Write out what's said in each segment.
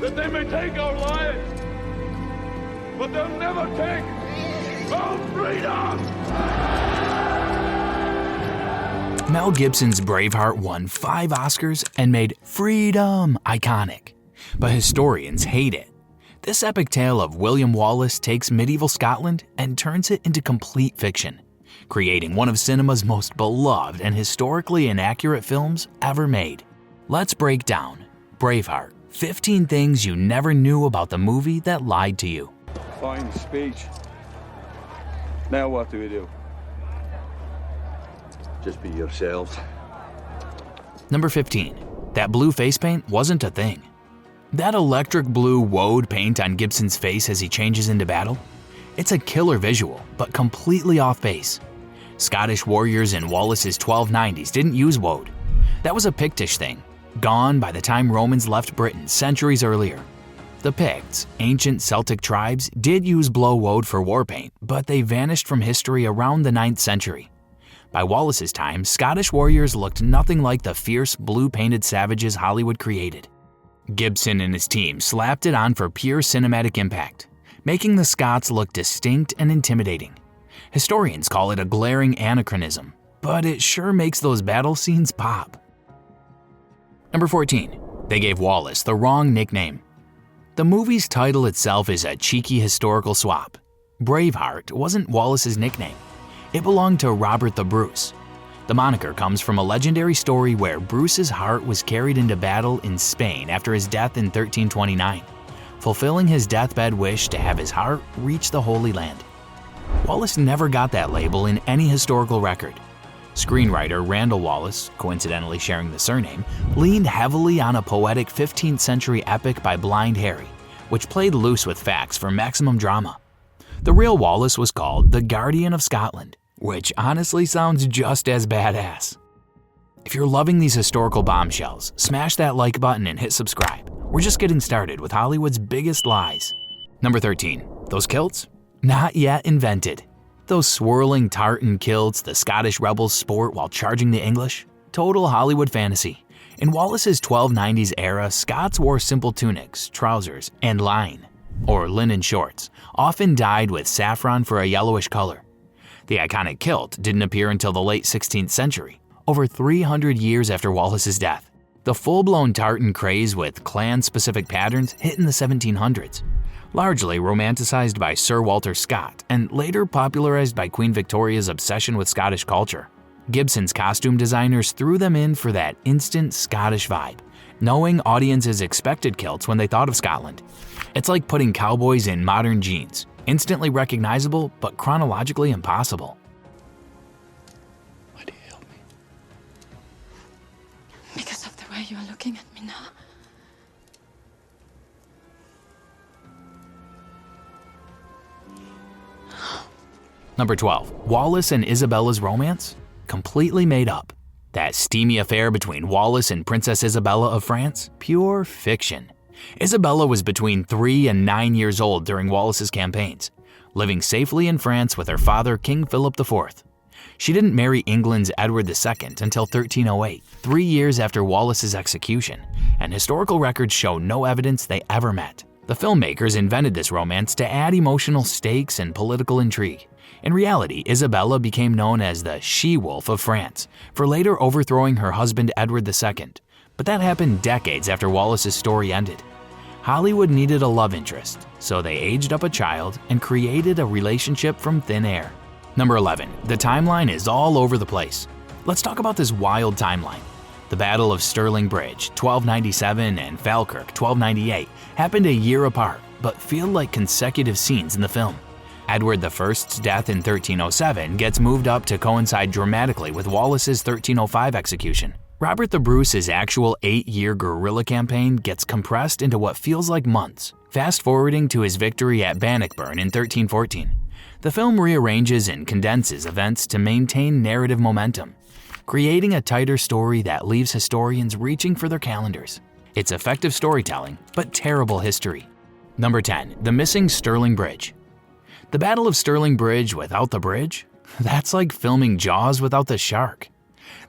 that they may take our lives, but they'll never take our freedom! Mel Gibson's Braveheart won 5 Oscars and made freedom iconic, but historians hate it. This epic tale of William Wallace takes medieval Scotland and turns it into complete fiction, creating one of cinema's most beloved and historically inaccurate films ever made. Let's break down Braveheart, 15 things you never knew about the movie that lied to you. Fine speech. Now what do we do? Just be yourselves. Number 15. That blue face paint wasn't a thing. That electric blue woad paint on Gibson's face as he changes into battle? It's a killer visual, but completely off base. Scottish warriors in Wallace's 1290s didn't use woad. That was a Pictish thing, gone by the time Romans left Britain centuries earlier. The Picts, ancient Celtic tribes, did use blow woad for war paint, but they vanished from history around the 9th century. By Wallace's time, Scottish warriors looked nothing like the fierce blue-painted savages Hollywood created. Gibson and his team slapped it on for pure cinematic impact, making the Scots look distinct and intimidating. Historians call it a glaring anachronism, but it sure makes those battle scenes pop. Number 14. They gave Wallace the wrong nickname. The movie's title itself is a cheeky historical swap. Braveheart wasn't Wallace's nickname. It belonged to Robert the Bruce. The moniker comes from a legendary story where Bruce's heart was carried into battle in Spain after his death in 1329, fulfilling his deathbed wish to have his heart reach the Holy Land. Wallace never got that label in any historical record. Screenwriter Randall Wallace, coincidentally sharing the surname, leaned heavily on a poetic 15th century epic by Blind Harry, which played loose with facts for maximum drama. The real Wallace was called the Guardian of Scotland, which honestly sounds just as badass. If you're loving these historical bombshells, smash that like button and hit subscribe. We're just getting started with Hollywood's biggest lies. Number 13. Those kilts? Not yet invented. Those swirling tartan kilts the Scottish rebels sport while charging the English? Total Hollywood fantasy. In Wallace's 1290s era, Scots wore simple tunics, trousers, and line, or linen shorts, often dyed with saffron for a yellowish color. The iconic kilt didn't appear until the late 16th century, over 300 years after Wallace's death. The full-blown tartan craze with clan-specific patterns hit in the 1700s, largely romanticized by Sir Walter Scott and later popularized by Queen Victoria's obsession with Scottish culture. Gibson's costume designers threw them in for that instant Scottish vibe, knowing audiences expected kilts when they thought of Scotland. It's like putting cowboys in modern jeans, instantly recognizable but chronologically impossible. Why do you help me? Because of the way you are looking at me now. Number 12. Wallace and Isabella's romance? Completely made up. That steamy affair between Wallace and Princess Isabella of France? Pure fiction. Isabella was between 3 and 9 years old during Wallace's campaigns, living safely in France with her father, King Philip IV. She didn't marry England's Edward II until 1308, 3 years after Wallace's execution, and historical records show no evidence they ever met. The filmmakers invented this romance to add emotional stakes and political intrigue. In reality, Isabella became known as the She-Wolf of France for later overthrowing her husband Edward II, but that happened decades after Wallace's story ended. Hollywood needed a love interest, so they aged up a child and created a relationship from thin air. Number 11. The timeline is all over the place. Let's talk about this wild timeline. The Battle of Stirling Bridge, 1297, and Falkirk, 1298, happened a year apart, but feel like consecutive scenes in the film. Edward I's death in 1307 gets moved up to coincide dramatically with Wallace's 1305 execution. Robert the Bruce's actual 8-year guerrilla campaign gets compressed into what feels like months, fast-forwarding to his victory at Bannockburn in 1314. The film rearranges and condenses events to maintain narrative momentum, creating a tighter story that leaves historians reaching for their calendars. It's effective storytelling, but terrible history. Number 10. The missing Stirling Bridge. The Battle of Stirling Bridge without the bridge? That's like filming Jaws without the shark.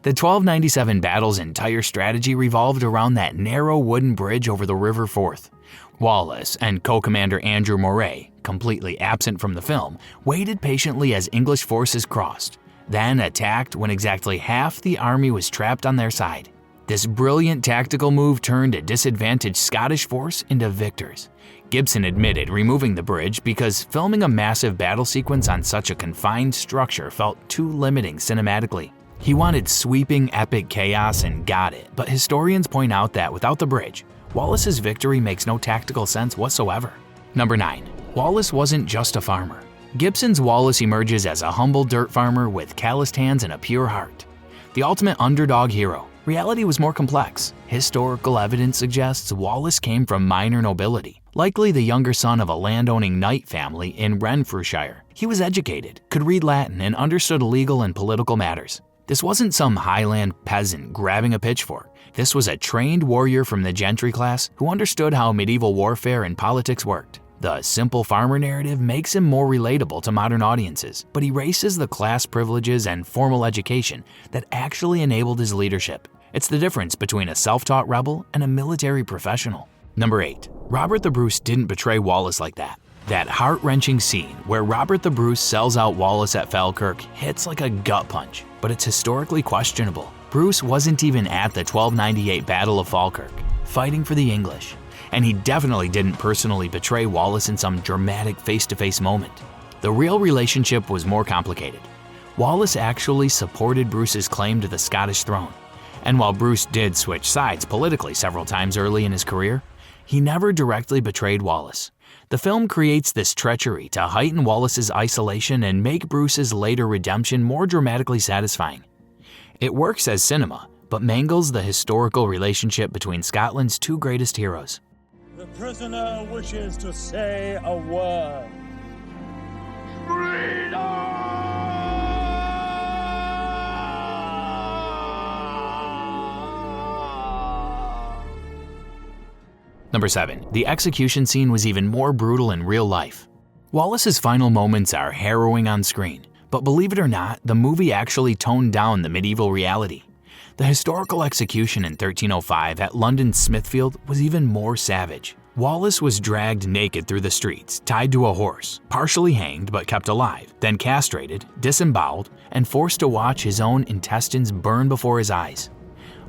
The 1297 battle's entire strategy revolved around that narrow wooden bridge over the River Forth. Wallace and co-commander Andrew Moray, completely absent from the film, waited patiently as English forces crossed, then attacked when exactly half the army was trapped on their side. This brilliant tactical move turned a disadvantaged Scottish force into victors. Gibson admitted removing the bridge because filming a massive battle sequence on such a confined structure felt too limiting cinematically. He wanted sweeping epic chaos and got it, but historians point out that without the bridge, Wallace's victory makes no tactical sense whatsoever. Number 9. Wallace wasn't just a farmer. Gibson's Wallace emerges as a humble dirt farmer with calloused hands and a pure heart. The ultimate underdog hero. Reality was more complex. Historical evidence suggests Wallace came from minor nobility, likely the younger son of a landowning knight family in Renfrewshire. He was educated, could read Latin, and understood legal and political matters. This wasn't some highland peasant grabbing a pitchfork. This was a trained warrior from the gentry class who understood how medieval warfare and politics worked. The simple farmer narrative makes him more relatable to modern audiences, but erases the class privileges and formal education that actually enabled his leadership. It's the difference between a self-taught rebel and a military professional. Number 8. Robert the Bruce didn't betray Wallace like that. That heart-wrenching scene where Robert the Bruce sells out Wallace at Falkirk hits like a gut punch, but it's historically questionable. Bruce wasn't even at the 1298 Battle of Falkirk, fighting for the English, and he definitely didn't personally betray Wallace in some dramatic face-to-face moment. The real relationship was more complicated. Wallace actually supported Bruce's claim to the Scottish throne, and while Bruce did switch sides politically several times early in his career, he never directly betrayed Wallace. The film creates this treachery to heighten Wallace's isolation and make Bruce's later redemption more dramatically satisfying. It works as cinema, but mangles the historical relationship between Scotland's two greatest heroes. The prisoner wishes to say a word. Number 7. The execution scene was even more brutal in real life. Wallace's final moments are harrowing on screen, but believe it or not, the movie actually toned down the medieval reality. The historical execution in 1305 at London's Smithfield was even more savage. Wallace was dragged naked through the streets, tied to a horse, partially hanged but kept alive, then castrated, disemboweled, and forced to watch his own intestines burn before his eyes.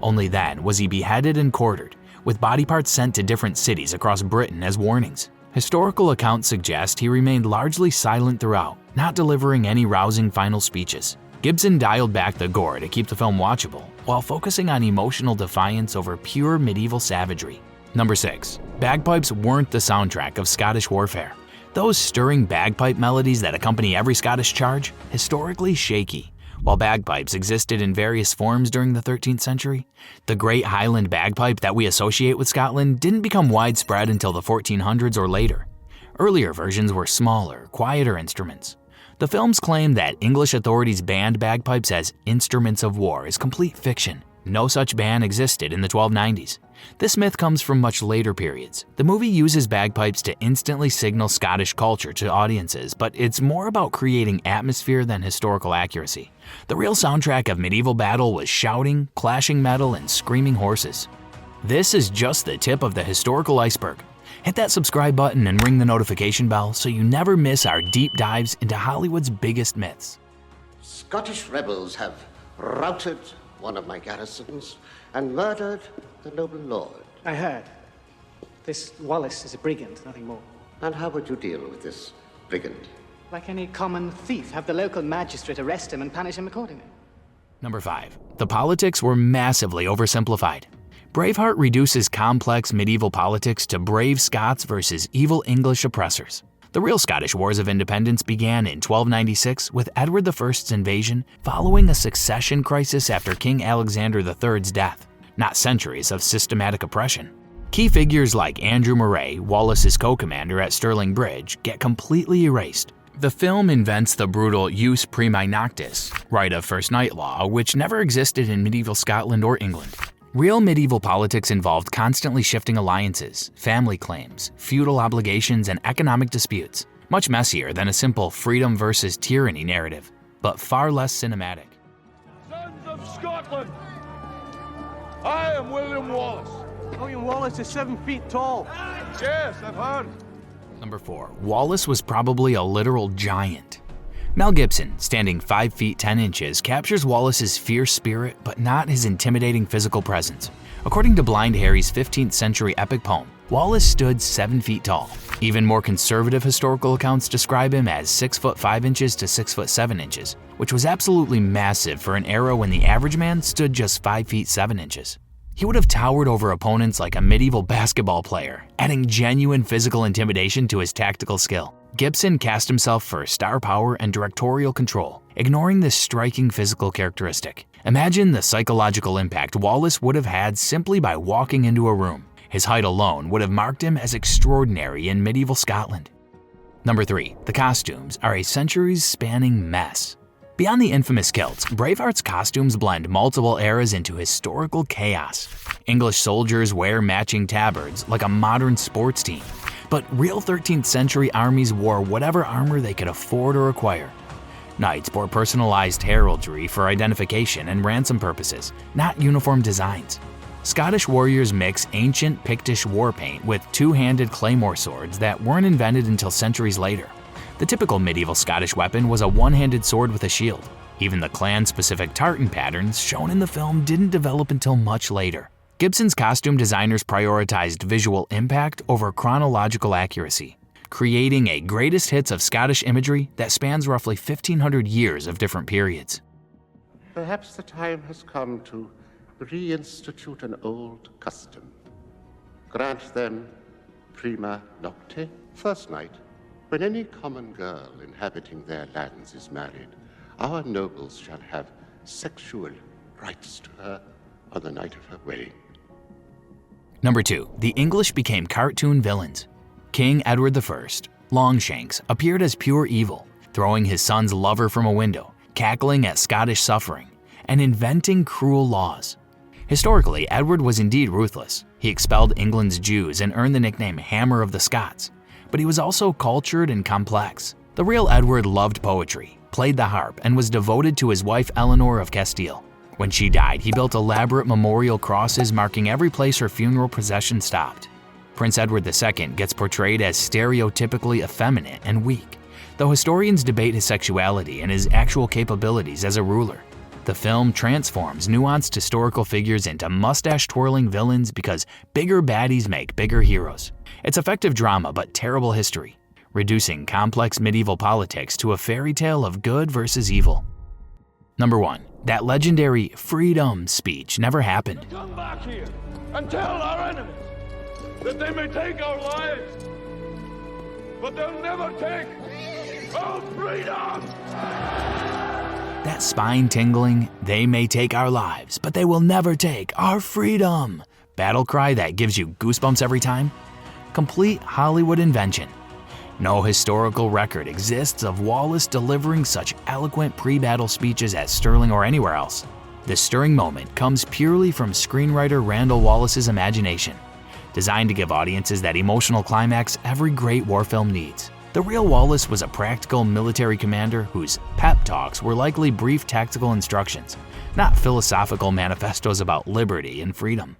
Only then was he beheaded and quartered, with body parts sent to different cities across Britain as warnings. Historical accounts suggest he remained largely silent throughout, not delivering any rousing final speeches. Gibson dialed back the gore to keep the film watchable, while focusing on emotional defiance over pure medieval savagery. Number 6. Bagpipes weren't the soundtrack of Scottish warfare. Those stirring bagpipe melodies that accompany every Scottish charge, historically shaky. While bagpipes existed in various forms during the 13th century, the great Highland bagpipe that we associate with Scotland didn't become widespread until the 1400s or later. Earlier versions were smaller, quieter instruments. The film's claim that English authorities banned bagpipes as instruments of war is complete fiction. No such ban existed in the 1290s. This myth comes from much later periods. The movie uses bagpipes to instantly signal Scottish culture to audiences, but it's more about creating atmosphere than historical accuracy. The real soundtrack of medieval battle was shouting, clashing metal, and screaming horses. This is just the tip of the historical iceberg. Hit that subscribe button and ring the notification bell so you never miss our deep dives into Hollywood's biggest myths. Scottish rebels have routed one of my garrisons and murdered the noble lord. I heard. This Wallace is a brigand, nothing more. And how would you deal with this brigand? Like any common thief, have the local magistrate arrest him and punish him accordingly. Number 5. The politics were massively oversimplified. Braveheart reduces complex medieval politics to brave Scots versus evil English oppressors. The real Scottish Wars of Independence began in 1296 with Edward I's invasion following a succession crisis after King Alexander III's death, not centuries of systematic oppression. Key figures like Andrew Moray, Wallace's co-commander at Stirling Bridge, get completely erased. The film invents the brutal jus primi noctis, right of first night law, which never existed in medieval Scotland or England. Real medieval politics involved constantly shifting alliances, family claims, feudal obligations, and economic disputes. Much messier than a simple freedom versus tyranny narrative, but far less cinematic. Sons of of Scotland. I am William Wallace. William Wallace is 7 feet tall. Yes, I've heard. Number 4. Wallace was probably a literal giant. Mel Gibson, standing 5 feet 10 inches, captures Wallace's fierce spirit but not his intimidating physical presence. According to Blind Harry's 15th century epic poem, Wallace stood 7 feet tall. Even more conservative historical accounts describe him as 6 foot 5 inches to 6 foot 7 inches, which was absolutely massive for an era when the average man stood just 5 feet 7 inches. He would have towered over opponents like a medieval basketball player, adding genuine physical intimidation to his tactical skill. Gibson cast himself for star power and directorial control, ignoring this striking physical characteristic. Imagine the psychological impact Wallace would have had simply by walking into a room. His height alone would have marked him as extraordinary in medieval Scotland. Number 3. The costumes are a centuries-spanning mess. Beyond the infamous kilts, Braveheart's costumes blend multiple eras into historical chaos. English soldiers wear matching tabards like a modern sports team, but real 13th century armies wore whatever armor they could afford or acquire. Knights bore personalized heraldry for identification and ransom purposes, not uniform designs. Scottish warriors mix ancient Pictish war paint with two-handed claymore swords that weren't invented until centuries later. The typical medieval Scottish weapon was a one-handed sword with a shield. Even the clan-specific tartan patterns shown in the film didn't develop until much later. Gibson's costume designers prioritized visual impact over chronological accuracy, creating a greatest hits of Scottish imagery that spans roughly 1,500 years of different periods. Perhaps the time has come to reinstitute an old custom. Grant them prima nocte, first night. When any common girl inhabiting their lands is married, our nobles shall have sexual rights to her on the night of her wedding. Number 2. The English became cartoon villains. King Edward I, Longshanks, appeared as pure evil, throwing his son's lover from a window, cackling at Scottish suffering, and inventing cruel laws. Historically, Edward was indeed ruthless. He expelled England's Jews and earned the nickname Hammer of the Scots. But he was also cultured and complex. The real Edward loved poetry, played the harp, and was devoted to his wife Eleanor of Castile. When she died, he built elaborate memorial crosses marking every place her funeral procession stopped. Prince Edward II gets portrayed as stereotypically effeminate and weak, though historians debate his sexuality and his actual capabilities as a ruler. The film transforms nuanced historical figures into mustache-twirling villains because bigger baddies make bigger heroes. It's effective drama but terrible history, reducing complex medieval politics to a fairy tale of good versus evil. Number 1. That legendary freedom speech never happened. Come back here and tell our enemies that they may take our lives, but they'll never take our freedom! That spine-tingling, they may take our lives, but they will never take our freedom battle cry that gives you goosebumps every time? Complete Hollywood invention. No historical record exists of Wallace delivering such eloquent pre-battle speeches at Stirling or anywhere else. This stirring moment comes purely from screenwriter Randall Wallace's imagination, designed to give audiences that emotional climax every great war film needs. The real Wallace was a practical military commander whose pep talks were likely brief tactical instructions, not philosophical manifestos about liberty and freedom.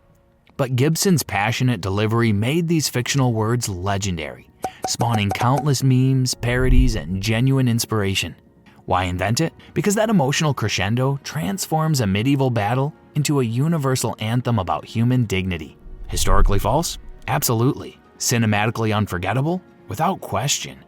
But Gibson's passionate delivery made these fictional words legendary, spawning countless memes, parodies, and genuine inspiration. Why invent it? Because that emotional crescendo transforms a medieval battle into a universal anthem about human dignity. Historically false? Absolutely. Cinematically unforgettable? Without question.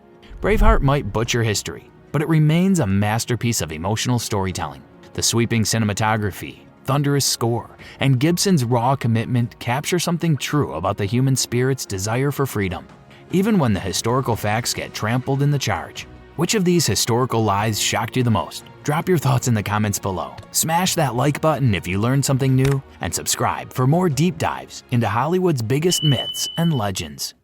Braveheart might butcher history, but it remains a masterpiece of emotional storytelling. The sweeping cinematography, thunderous score, and Gibson's raw commitment capture something true about the human spirit's desire for freedom, even when the historical facts get trampled in the charge. Which of these historical lies shocked you the most? Drop your thoughts in the comments below. Smash that like button if you learned something new, and subscribe for more deep dives into Hollywood's biggest myths and legends.